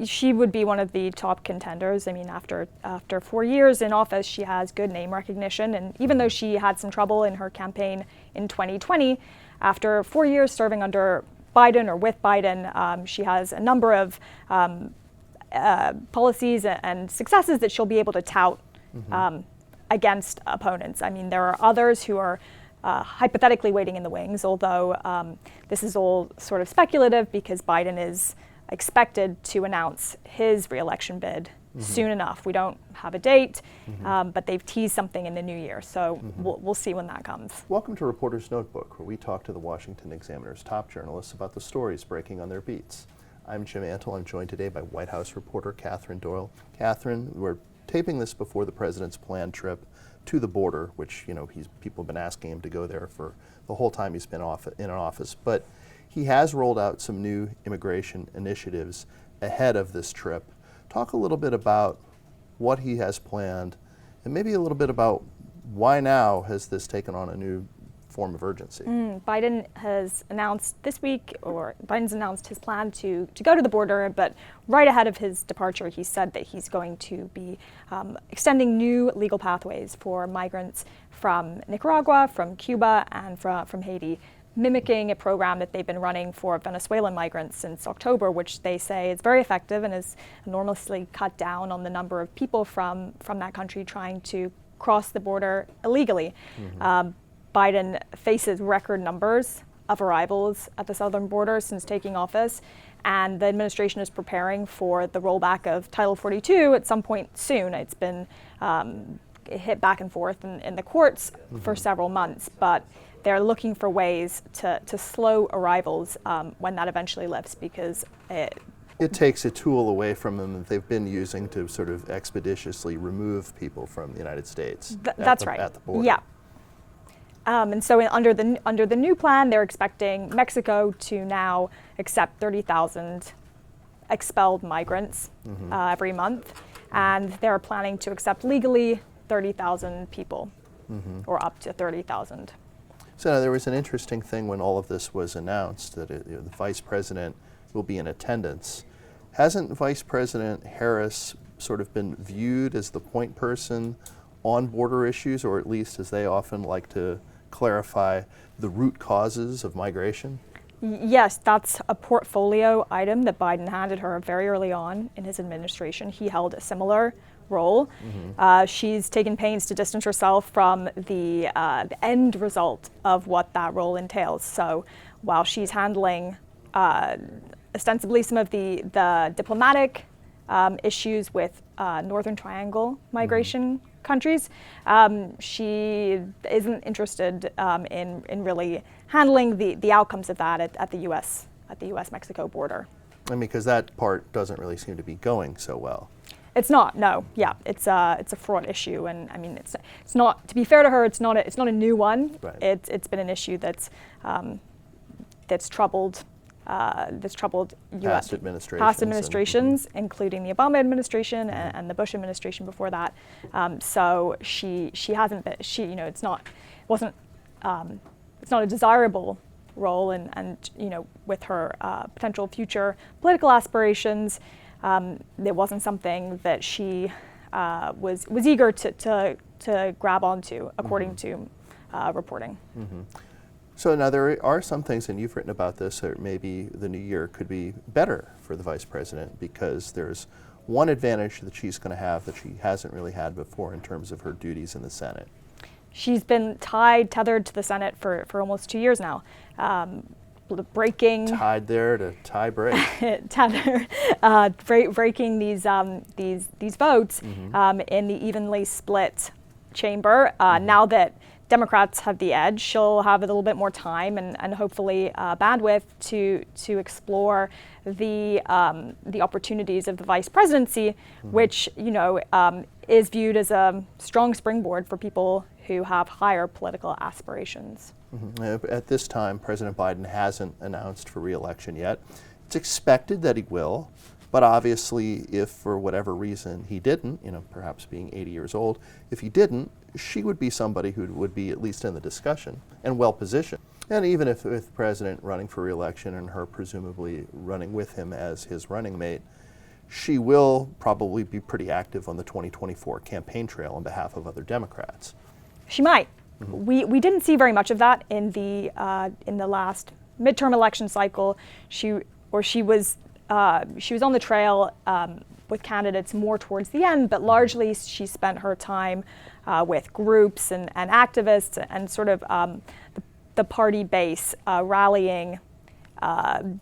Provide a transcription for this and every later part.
she would be one of the top contenders. I mean, after 4 years in office, she has good name recognition, and even though she had some trouble in her campaign in 2020, after 4 years serving under Biden or with Biden, she has a number of policies and successes that she'll be able to tout against opponents. I mean, there are others who are hypothetically waiting in the wings, although this is all sort of speculative because Biden is expected to announce his re-election bid soon enough. We don't have a date, but they've teased something in the new year, so we'll see when that comes. Welcome to Reporter's Notebook, where we talk to the Washington Examiner's top journalists about the stories breaking on their beats. I'm Jim Antle. I'm joined today by White House reporter Katherine Doyle. Katherine, we're taping this before the president's planned trip to the border, which, you know, people have been asking him to go there for the whole time he's been in office. But he has rolled out some new immigration initiatives ahead of this trip. Talk a little bit about what he has planned, and maybe a little bit about why now has this taken on a new form of urgency. Biden has announced this week, or Biden's announced his plan to go to the border, but right ahead of his departure, he said that he's going to be extending new legal pathways for migrants from Nicaragua, from Cuba, and from Haiti, mimicking a program that they've been running for Venezuelan migrants since October, which they say is very effective and has enormously cut down on the number of people from that country trying to cross the border illegally. Biden faces record numbers of arrivals at the southern border since taking office, and the administration is preparing for the rollback of Title 42 at some point soon. It's been hit back and forth in the courts for several months, but they're looking for ways to slow arrivals when that eventually lifts, because it takes a tool away from them that they've been using to sort of expeditiously remove people from the United States. That's right. At the border. Yeah. And so under the new plan, they're expecting Mexico to now accept 30,000 expelled migrants every month, and they're planning to accept legally 30,000 people, or up to 30,000. So now, there was an interesting thing when all of this was announced, that the vice president will be in attendance. Hasn't Vice President Harris sort of been viewed as the point person on border issues, or at least, as they often like to clarify, the root causes of migration? Yes, that's a portfolio item that Biden handed her very early on in his administration. He held a similar role. She's taken pains to distance herself from the end result of what that role entails. So while she's handling ostensibly some of the diplomatic issues with Northern Triangle migration countries, she isn't interested in really handling the outcomes of that at the U.S.-Mexico border. I mean, because that part doesn't really seem to be going so well. It's not. No. Yeah. It's a fraud issue, and I mean, it's not. To be fair to her, it's not a new one. Right. It's been an issue that's troubled Past administrations, including the Obama administration and the Bush administration before that. So she hasn't been. It's not a desirable role, and with her potential future political aspirations, it wasn't something that she was eager to grab onto, according to reporting. So now there are some things, and you've written about this, that maybe the new year could be better for the vice president, because there's one advantage that she's going to have that she hasn't really had before in terms of her duties in the Senate. She's been tethered to the Senate for almost 2 years now. Tied there to tie break. Breaking these votes in the evenly split chamber. Now that Democrats have the edge, she'll have a little bit more time and hopefully bandwidth to explore the opportunities of the vice presidency, which is viewed as a strong springboard for people who have higher political aspirations. At this time, President Biden hasn't announced for re-election yet. It's expected that he will, but obviously, if for whatever reason he didn't, perhaps being 80 years old, if he didn't, she would be somebody who would be at least in the discussion and well positioned. And even if the president running for re-election and her presumably running with him as his running mate, she will probably be pretty active on the 2024 campaign trail on behalf of other Democrats. She might. We didn't see very much of that in the last midterm election cycle. She was on the trail with candidates more towards the end, but largely she spent her time with groups and activists and sort of the party base rallying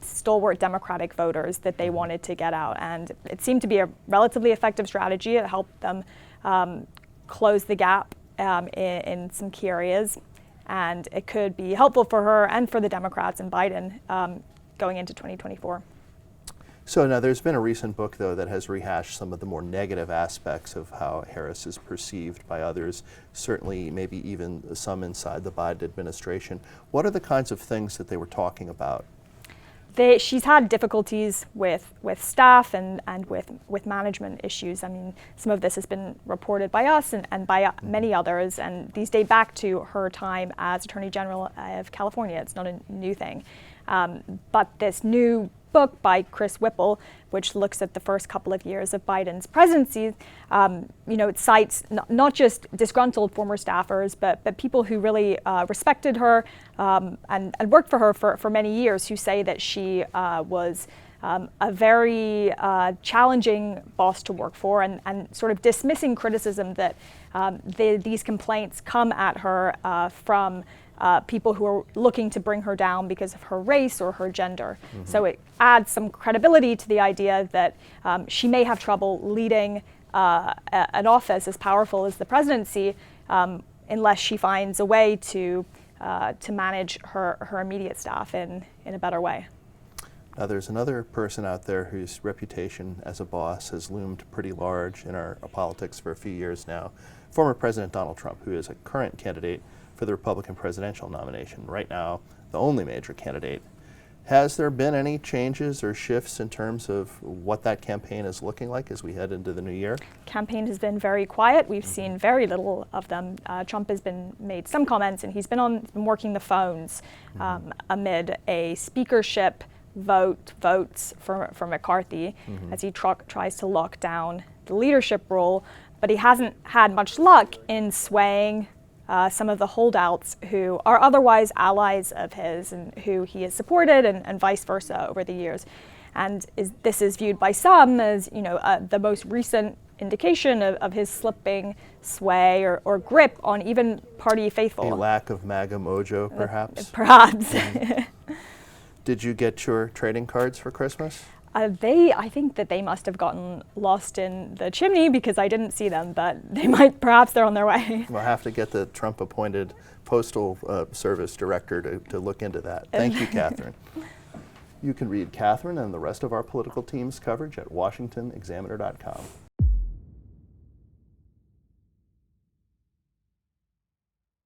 stalwart Democratic voters that they wanted to get out. And it seemed to be a relatively effective strategy. It helped them close the gap in some key areas. And it could be helpful for her and for the Democrats and Biden going into 2024. So now there's been a recent book, though, that has rehashed some of the more negative aspects of how Harris is perceived by others, certainly maybe even some inside the Biden administration. What are the kinds of things that they were talking about? She's had difficulties with staff and with management issues. I mean, some of this has been reported by us and by many others, and these date back to her time as Attorney General of California. It's not a new thing. But this new book by Chris Whipple, which looks at the first couple of years of Biden's presidency, it cites not just disgruntled former staffers, but people who really respected her and worked for her for many years, who say that she was a very challenging boss to work for, and sort of dismissing criticism that these complaints come at her from people who are looking to bring her down because of her race or her gender. So it adds some credibility to the idea that she may have trouble leading an office as powerful as the presidency unless she finds a way to manage her immediate staff in a better way. Now, there's another person out there whose reputation as a boss has loomed pretty large in our politics for a few years now. Former President Donald Trump, who is a current candidate for the Republican presidential nomination, right now the only major candidate. Has there been any changes or shifts in terms of what that campaign is looking like as we head into the new year? Campaign has been very quiet. We've seen very little of them. Trump has made some comments, and he's been working the phones amid a speakership votes for McCarthy as he tries to lock down the leadership role. But he hasn't had much luck in swaying some of the holdouts who are otherwise allies of his and who he has supported, and vice versa over the years. And this is viewed by some as the most recent indication of his slipping sway or grip on even party faithful. A lack of MAGA mojo, perhaps? Perhaps. Did you get your trading cards for Christmas? I think that they must have gotten lost in the chimney because I didn't see them, but perhaps they're on their way. We'll have to get the Trump-appointed Postal Service director to look into that. Thank you, Katherine. You can read Katherine and the rest of our political team's coverage at washingtonexaminer.com.